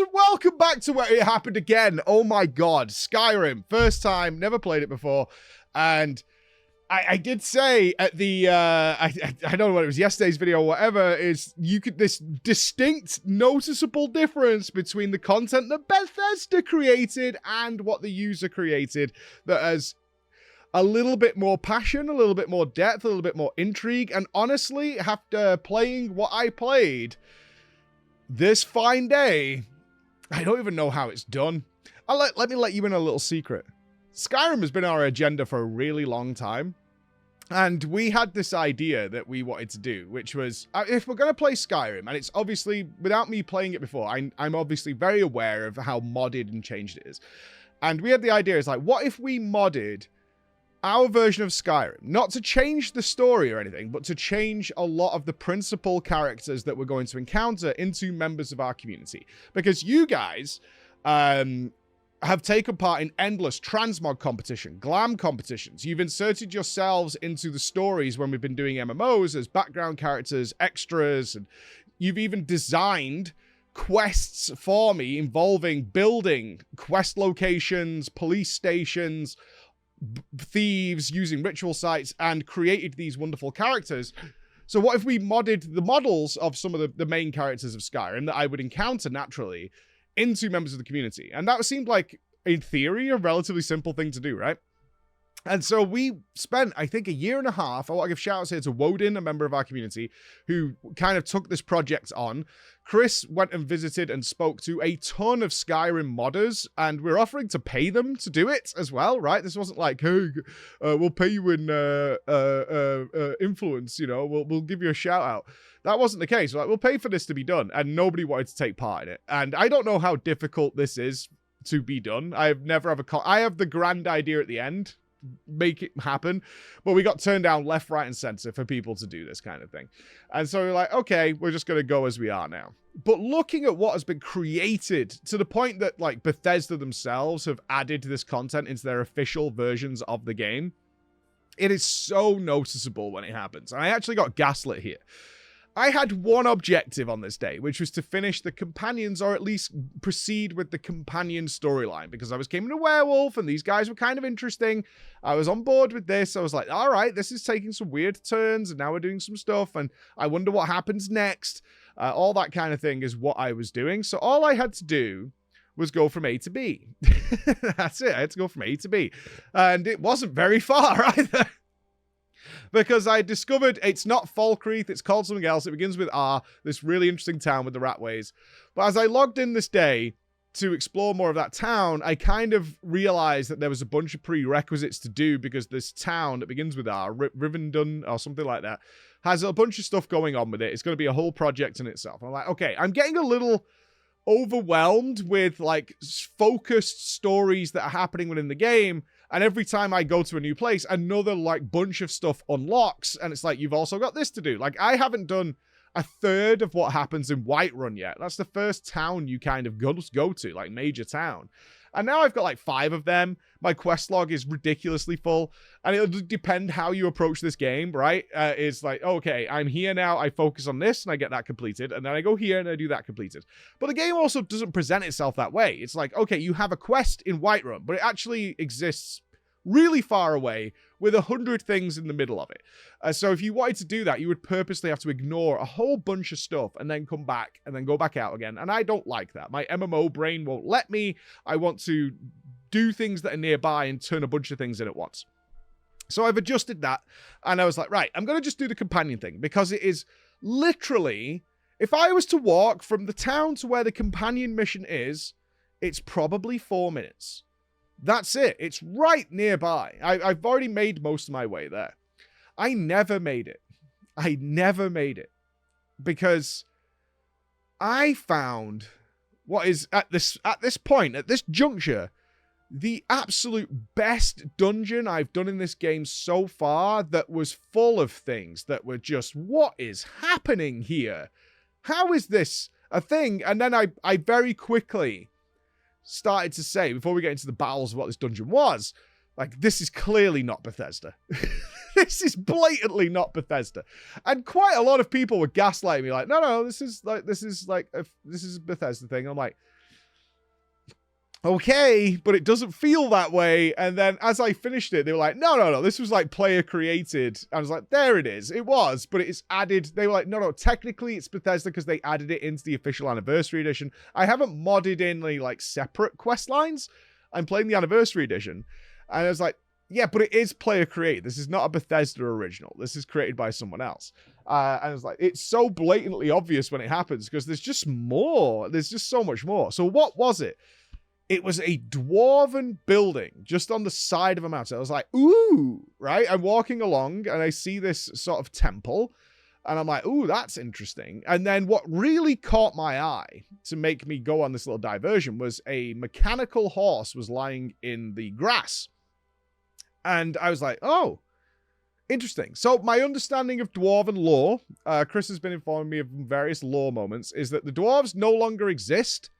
and welcome back to Where It Happened Again. Oh my god, Skyrim. First time, never played it before. And I did say at the, I don't know what it was, yesterday's video or whatever, is this distinct, noticeable difference between the content that Bethesda created and what the user created that has a little bit more passion, a little bit more depth, a little bit more intrigue. And honestly, after playing what I played this fine day, I don't even know how it's done. Let me let you in a little secret. Skyrim has been on our agenda for a really long time. And we had this idea that we wanted to do, which was, if we're going to play Skyrim, and it's obviously, without me playing it before, I'm obviously very aware of how modded and changed it is. And we had the idea, is like, what if we modded our version of Skyrim, not to change the story or anything, but to change a lot of the principal characters that we're going to encounter into members of our community. Because you guys have taken part in endless transmog competition, glam competitions. You've inserted yourselves into the stories when we've been doing MMOs as background characters, extras, and you've even designed quests for me involving building quest locations, police stations, thieves, using ritual sites, and created these wonderful characters. So what if we modded the models of some of the main characters of Skyrim that I would encounter naturally into members of the community? And that seemed like, in theory, a relatively simple thing to do, right? And so we spent, I think, a year and a half. I want to give shout outs here to Woden, a member of our community, who kind of took this project on. Chris went and visited and spoke to a ton of Skyrim modders, and we're offering to pay them to do it as well, right? This wasn't like, hey, we'll pay you in influence, you know, we'll give you a shout out. That wasn't the case. Like, we'll pay for this to be done, and nobody wanted to take part in it. And I don't know how difficult this is to be done. I have the grand idea at the end, make it happen, but we got turned down left, right, and center for people to do this kind of thing. And so we're like, okay, we're just going to go as we are now. But looking at what has been created to the point that, like, Bethesda themselves have added this content into their official versions of the game, it is so noticeable when it happens. And I actually got gaslit here. I had one objective on this day, which was to finish the companions, or at least proceed with the companion storyline, because I was becoming a werewolf and these guys were kind of interesting. I was on board with this. I was like, all right, this is taking some weird turns, and now we're doing some stuff, and I wonder what happens next. All that kind of thing is what I was doing. So all I had to do was go from A to B. That's it. I had to go from A to B. And it wasn't very far either. Because I discovered it's not Falkreath, it's called something else. It begins with R, this really interesting town with the ratways. But as I logged in this day to explore more of that town, I kind of realized that there was a bunch of prerequisites to do, because this town that begins with R, Rivendun or something like that, has a bunch of stuff going on with it. It's going to be a whole project in itself. I'm like, okay, I'm getting a little overwhelmed with, like, focused stories that are happening within the game. And every time I go to a new place, another, like, bunch of stuff unlocks. And it's like, you've also got this to do. Like, I haven't done a third of what happens in Whiterun yet. That's the first town you kind of go to, like, major town. And now I've got, like, 5 of them. My quest log is ridiculously full. And it'll depend how you approach this game, right? It's like, okay, I'm here now. I focus on this and I get that completed. And then I go here and I do that completed. But the game also doesn't present itself that way. It's like, okay, you have a quest in Whiterun, but it actually exists really far away with 100 things in the middle of it. So if you wanted to do that, you would purposely have to ignore a whole bunch of stuff and then come back and then go back out again. And I don't like that. My MMO brain won't let me. I want to do things that are nearby and turn a bunch of things in at once. So I've adjusted that, and I was like, right, I'm going to just do the companion thing, because it is literally, if I was to walk from the town to where the companion mission is, it's probably 4 minutes. That's it. It's right nearby. I've already made most of my way there. I never made it. Because I found what is at this point, at this juncture, the absolute best dungeon I've done in this game so far, that was full of things that were just, what is happening here? How is this a thing? And then I very quickly started to say, before we get into the battles of what this dungeon was, like, this is clearly not Bethesda. This is blatantly not Bethesda. And quite a lot of people were gaslighting me, like, no, this is a Bethesda thing. I'm like, okay, but it doesn't feel that way. And then as I finished it, they were like, no, this was like player created. I was like, there it is. It was, but it's added. They were like, no, technically it's Bethesda because they added it into the official Anniversary Edition. I haven't modded in any like separate quest lines. I'm playing the Anniversary Edition. And I was like, yeah, but it is player created. This is not a Bethesda original. This is created by someone else. And I was like, it's so blatantly obvious when it happens because there's just more. There's just so much more. So what was it? It was a dwarven building just on the side of a mountain. I was like, ooh, right? I'm walking along and I see this sort of temple. And I'm like, ooh, that's interesting. And then what really caught my eye to make me go on this little diversion was a mechanical horse was lying in the grass. And I was like, oh, interesting. So my understanding of dwarven lore, Chris has been informing me of various lore moments, is that the dwarves no longer exist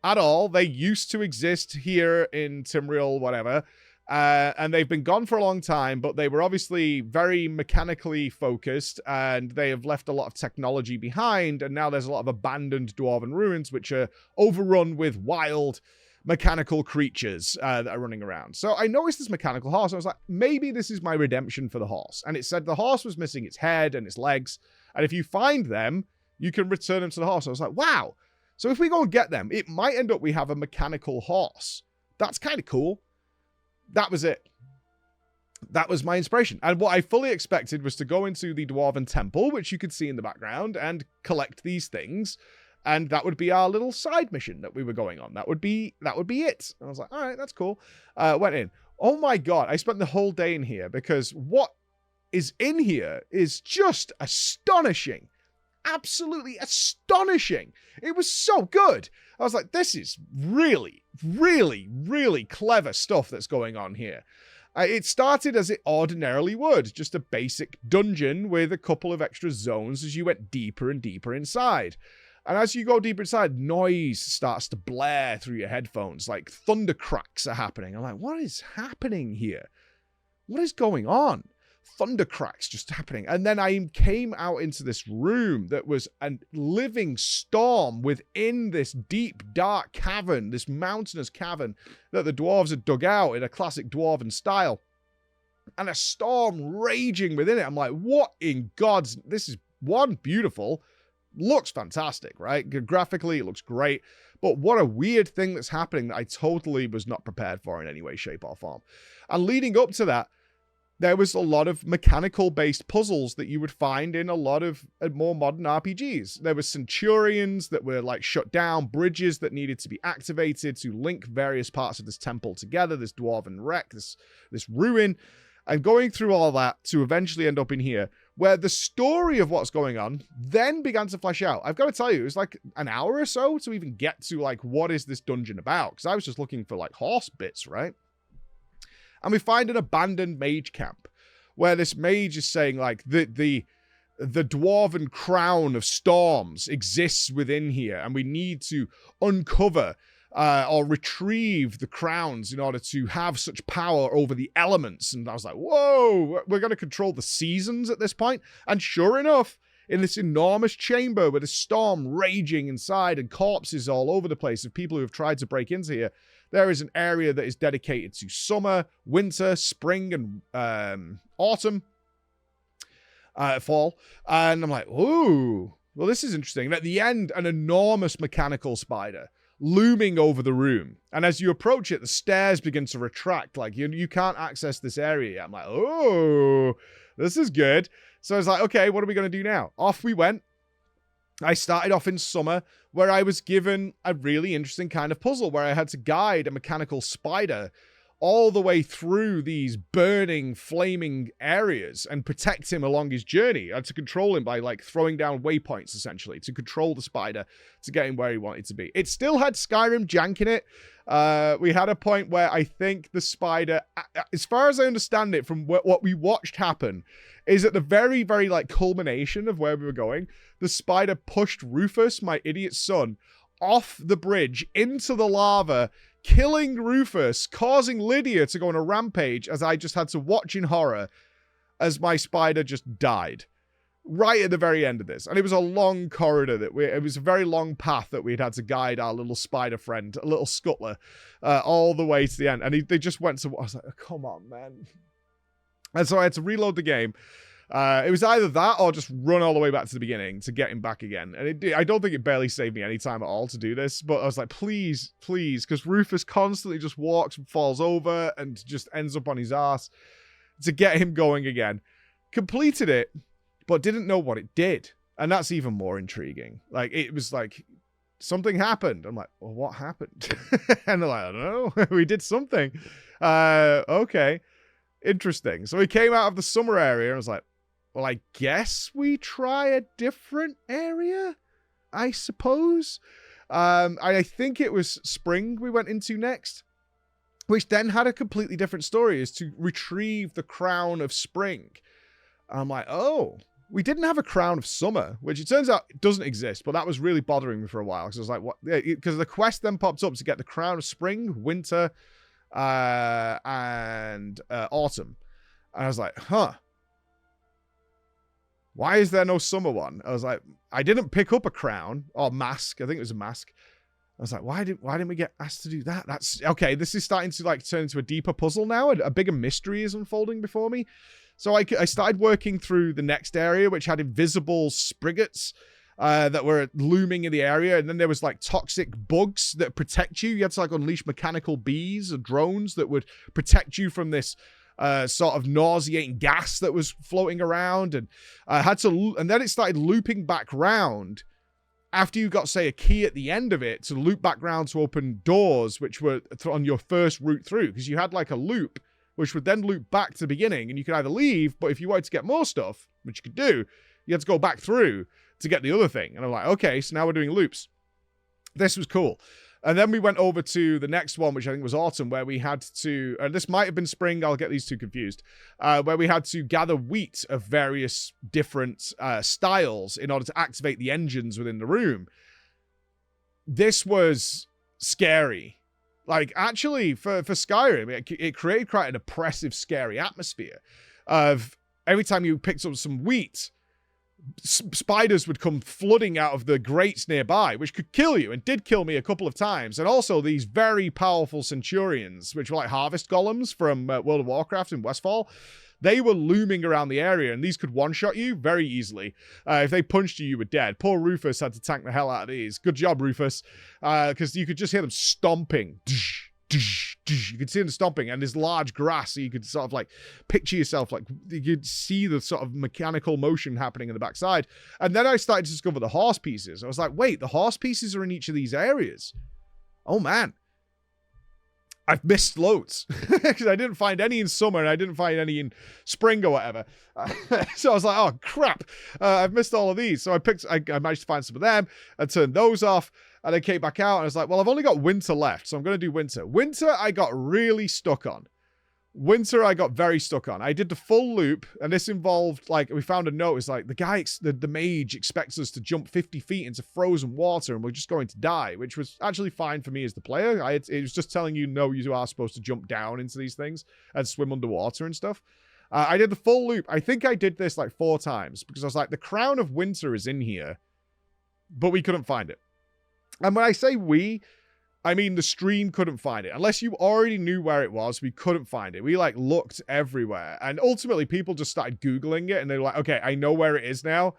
at all. They used to exist here in Timriel, whatever, and they've been gone for a long time, but they were obviously very mechanically focused, and they have left a lot of technology behind, and now there's a lot of abandoned dwarven ruins, which are overrun with wild mechanical creatures that are running around. So I noticed this mechanical horse. I was like, maybe this is my redemption for the horse. And it said the horse was missing its head and its legs, and if you find them, you can return them to the horse. I was like, wow. So if we go and get them, it might end up we have a mechanical horse. That's kind of cool. That was it. That was my inspiration. And what I fully expected was to go into the Dwarven Temple, which you could see in the background, and collect these things. And that would be our little side mission that we were going on. That would be it. And I was like, all right, that's cool. Went in. Oh my God. I spent the whole day in here because what is in here is just astonishing. Absolutely astonishing. It was so good. I was like, this is really, really, really clever stuff that's going on here. It started as it ordinarily would, just a basic dungeon with a couple of extra zones as you went deeper and deeper inside. And as you go deeper inside, noise starts to blare through your headphones, like thunder cracks are happening. I'm like, what is happening here? What is going on? Thunder cracks just happening. And then I came out into this room that was a living storm within this deep, dark cavern, this mountainous cavern that the dwarves had dug out in a classic dwarven style. And a storm raging within it. I'm like, what in God's... This is, one, beautiful. Looks fantastic, right? Graphically, it looks great. But what a weird thing that's happening that I totally was not prepared for in any way, shape, or form. And leading up to that, there was a lot of mechanical-based puzzles that you would find in a lot of more modern RPGs. There were centurions that were like shut down, bridges that needed to be activated to link various parts of this temple together, this dwarven wreck, this ruin, and going through all that to eventually end up in here, where the story of what's going on then began to flesh out. I've got to tell you, it was like an hour or so to even get to like, what is this dungeon about? Because I was just looking for like horse bits, right? And we find an abandoned mage camp where this mage is saying like the dwarven crown of storms exists within here, and we need to uncover or retrieve the crowns in order to have such power over the elements. And I was like, whoa, we're going to control the seasons at this point. And sure enough, in this enormous chamber with a storm raging inside and corpses all over the place of people who have tried to break into here, there is an area that is dedicated to summer, winter, spring, and autumn, fall. And I'm like, ooh, well, this is interesting. And at the end, an enormous mechanical spider looming over the room. And as you approach it, the stairs begin to retract. Like, you can't access this area yet. I'm like, oh, this is good. So I was like, okay, what are we going to do now? Off we went. I started off in summer where I was given a really interesting kind of puzzle where I had to guide a mechanical spider all the way through these burning, flaming areas and protect him along his journey. I had to control him by like throwing down waypoints, essentially, to control the spider to get him where he wanted to be. It still had Skyrim jank in it. We had a point where I think the spider, as far as I understand it from what we watched happen, is at the very, very like culmination of where we were going, the spider pushed Rufus, my idiot son, off the bridge into the lava, killing Rufus, causing Lydia to go on a rampage as I just had to watch in horror as my spider just died. right at the very end of this. And it was a long corridor it was a very long path that we'd had to guide our little spider friend, a little scuttler, all the way to the end. And they just went to, I was like, oh, come on, man. And so I had to reload the game. It was either that or just run all the way back to the beginning to get him back again. And I don't think it barely saved me any time at all to do this, but I was like, please, because Rufus constantly just walks and falls over and just ends up on his ass to get him going again. Completed it, but didn't know what it did. And that's even more intriguing. Like, it was like, something happened. I'm like, well, what happened? And they're like, I don't know. We did something. Okay. Interesting. So we came out of the summer area and I was like, well, I guess we try a different area, I suppose. I think it was spring we went into next, which then had a completely different story, is to retrieve the crown of spring. I'm like, oh, we didn't have a crown of summer, which it turns out doesn't exist, but that was really bothering me for a while. Because I was like, what? Because the quest then popped up to get the crown of spring, winter, and autumn. And I was like, huh. Why is there no summer one? I was like, I didn't pick up a crown or mask. I think it was a mask. I was like, why didn't we get asked to do that? That's okay. This is starting to like turn into a deeper puzzle now. A bigger mystery is unfolding before me. So I started working through the next area, which had invisible spriggets that were looming in the area. And then there was like toxic bugs that protect you. You had to like unleash mechanical bees or drones that would protect you from this sort of nauseating gas that was floating around. And and then it started looping back round after you got, say, a key at the end of it to loop back round to open doors, which were on your first route through, because you had like a loop, which would then loop back to the beginning, and you could either leave, but if you wanted to get more stuff, which you could do, you had to go back through to get the other thing. And I'm like, okay, so now we're doing loops. This was cool. And then we went over to the next one, which I think was autumn, where we had to, and this might have been spring, I'll get these two confused, where we had to gather wheat of various different styles in order to activate the engines within the room. This was scary. Like, actually, for Skyrim, it created quite an oppressive, scary atmosphere of every time you picked up some wheat, spiders would come flooding out of the grates nearby, which could kill you, and did kill me a couple of times. And also these very powerful centurions, which were like harvest golems from World of Warcraft in Westfall. They were looming around the area, and these could one-shot you very easily. If they punched you, you were dead. Poor Rufus had to tank the hell out of these. Good job, Rufus, because you could just hear them stomping. You could see them stomping, and this large grass, so you could sort of like picture yourself, like you could see the sort of mechanical motion happening in the backside. And then I started to discover the horse pieces. I was like, wait, the horse pieces are in each of these areas. Oh man, I've missed loads because I didn't find any in summer and I didn't find any in spring or whatever. So I was like, oh crap, I've missed all of these. So I managed to find some of them and turned those off. And I came back out and I was like, well, I've only got winter left, so I'm going to do winter. Winter, I got really stuck on. Winter, I got very stuck on. I did the full loop, and this involved, like, we found a note. It's like, the mage expects us to jump 50 feet into frozen water, and we're just going to die, which was actually fine for me as the player. It was just telling you, no, you are supposed to jump down into these things and swim underwater and stuff. I did the full loop. I think I did this, like, 4 times, because I was like, the Crown of Winter is in here, but we couldn't find it. And when I say we, I mean the stream couldn't find it. Unless you already knew where it was, we couldn't find it. We like looked everywhere. And ultimately people just started Googling it and they were like, okay, I know where it is now.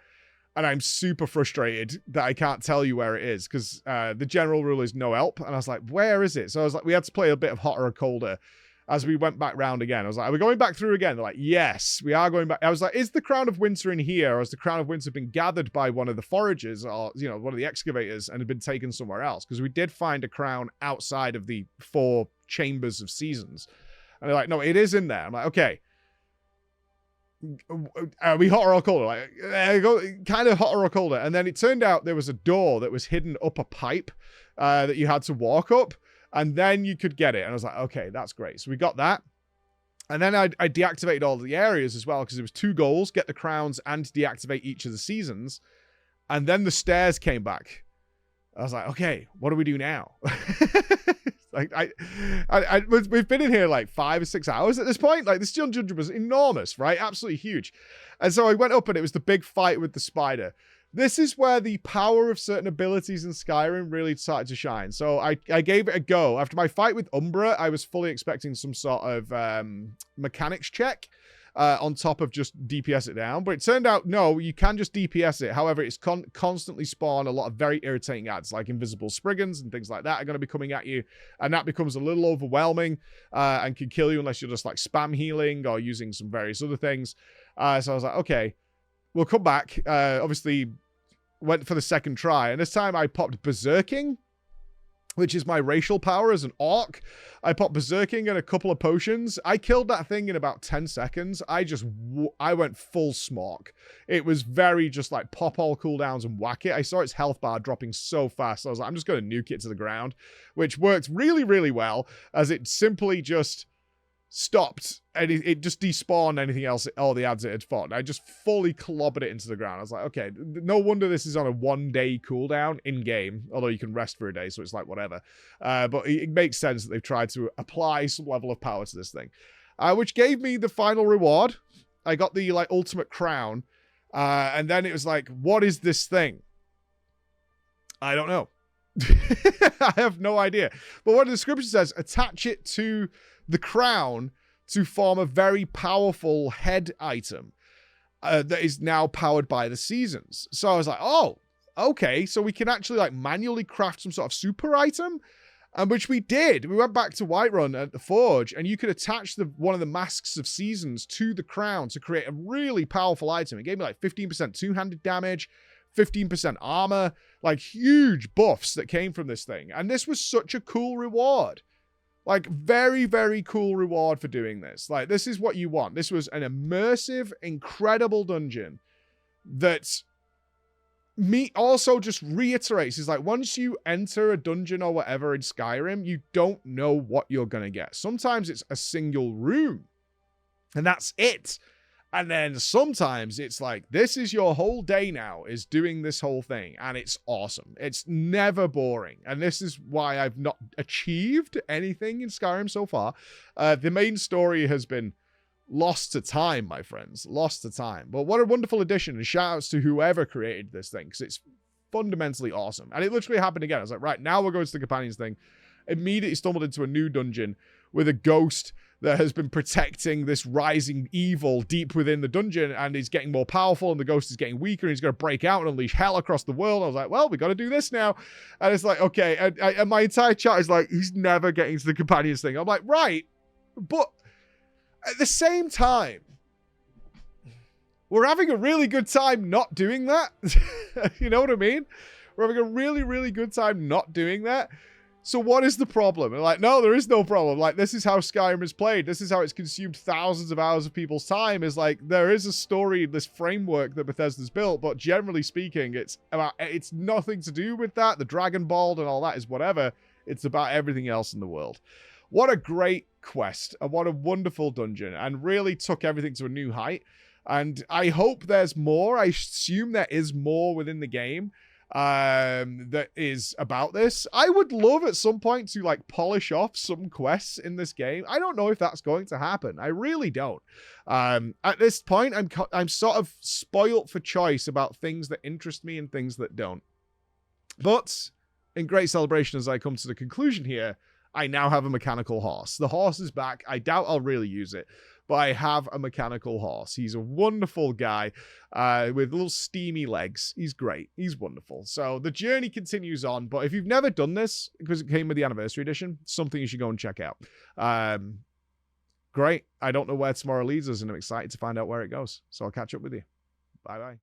And I'm super frustrated that I can't tell you where it is because the general rule is no help. And I was like, where is it? So I was like, we had to play a bit of hotter or colder as we went back round again. I was like, are we going back through again? They're like, yes, we are going back. I was like, is the Crown of Winter in here? Or has the Crown of Winter been gathered by one of the foragers or, you know, one of the excavators and had been taken somewhere else? Because we did find a crown outside of the 4 chambers of seasons. And they're like, no, it is in there. I'm like, okay. Are we hotter or colder? Like, kind of hotter or colder. And then it turned out there was a door that was hidden up a pipe that you had to walk up. And then you could get it. And I was like, okay, that's great. So we got that. And then I deactivated all the areas as well because there was 2 goals, get the crowns and deactivate each of the seasons. And then the stairs came back. I was like, okay, what do we do now? Like we've been in here like 5 or 6 hours at this point. Like this dungeon was enormous, right? Absolutely huge. And so I went up and it was the big fight with the spider. This is where the power of certain abilities in Skyrim really started to shine. So I gave it a go. After my fight with Umbra, I was fully expecting some sort of mechanics check on top of just DPS it down. But it turned out, no, you can just DPS it. However, it's constantly spawn a lot of very irritating ads, like invisible Spriggans and things like that are going to be coming at you. And that becomes a little overwhelming and can kill you unless you're just like spam healing or using some various other things. So I was like, okay, we'll come back. Obviously, went for the second try. And this time I popped Berserking, which is my racial power as an orc. I popped Berserking and a couple of potions. I killed that thing in about 10 seconds. I went full smork. It was very just like pop all cooldowns and whack it. I saw its health bar dropping so fast. I was like, I'm just going to nuke it to the ground, which worked really, really well as it simply just stopped and it just despawned anything else, all the ads it had fought. I just fully clobbered it into the ground. I was like, okay, no wonder this is on a 1-day cooldown in game, although you can rest for a day, so it's like whatever. But it makes sense that they've tried to apply some level of power to this thing, which gave me the final reward. I got the like ultimate crown, and then it was like, what is this thing? I don't know. I have no idea. But what the description says, attach it to the crown to form a very powerful head item that is now powered by the seasons. So I was like, oh, okay. So we can actually like manually craft some sort of super item, and which we did. We went back to Whiterun at the Forge, and you could attach one of the masks of seasons to the crown to create a really powerful item. It gave me like 15% two-handed damage, 15% armor, like huge buffs that came from this thing. And this was such a cool reward. Like, very, very cool reward for doing this. Like, this is what you want. This was an immersive, incredible dungeon that also just reiterates. Is like, once you enter a dungeon or whatever in Skyrim, you don't know what you're going to get. Sometimes it's a single room, and that's it. And then sometimes it's like, this is your whole day now, is doing this whole thing. And it's awesome. It's never boring. And this is why I've not achieved anything in Skyrim so far. The main story has been lost to time, my friends. Lost to time. But what a wonderful addition. And shout outs to whoever created this thing, because it's fundamentally awesome. And it literally happened again. I was like, right, now we're going to the companions thing. Immediately stumbled into a new dungeon with a ghost that has been protecting this rising evil deep within the dungeon, and he's getting more powerful, and the ghost is getting weaker, and he's going to break out and unleash hell across the world. I was like, well, we got to do this now. And it's like, okay. And my entire chat is like, he's never getting to the companions thing. I'm like, right. But at the same time, we're having a really good time not doing that. You know what I mean? We're having a really, really good time not doing that. So what is the problem? And like, no, there is no problem. Like, this is how Skyrim is played. This is how it's consumed thousands of hours of people's time. Is like, there is a story, this framework that Bethesda's built, but generally speaking, it's nothing to do with that. The Dragon Ball and all that is whatever. It's about everything else in the world. What a great quest, and what a wonderful dungeon, and really took everything to a new height. And I hope there's more. I assume there is more within the game that is about this. I would love at some point to like polish off some quests in this game. I don't know if that's going to happen. I really don't. At this point, I'm sort of spoilt for choice about things that interest me and things that don't. But in great celebration, as I come to the conclusion here, I now have a mechanical horse. The horse is back. I doubt I'll really use it, but I have a mechanical horse. He's a wonderful guy with little steamy legs. He's great. He's wonderful. So the journey continues on, but if you've never done this, because it came with the anniversary edition, something you should go and check out. Great. I don't know where tomorrow leads us, and I'm excited to find out where it goes. So I'll catch up with you. Bye-bye.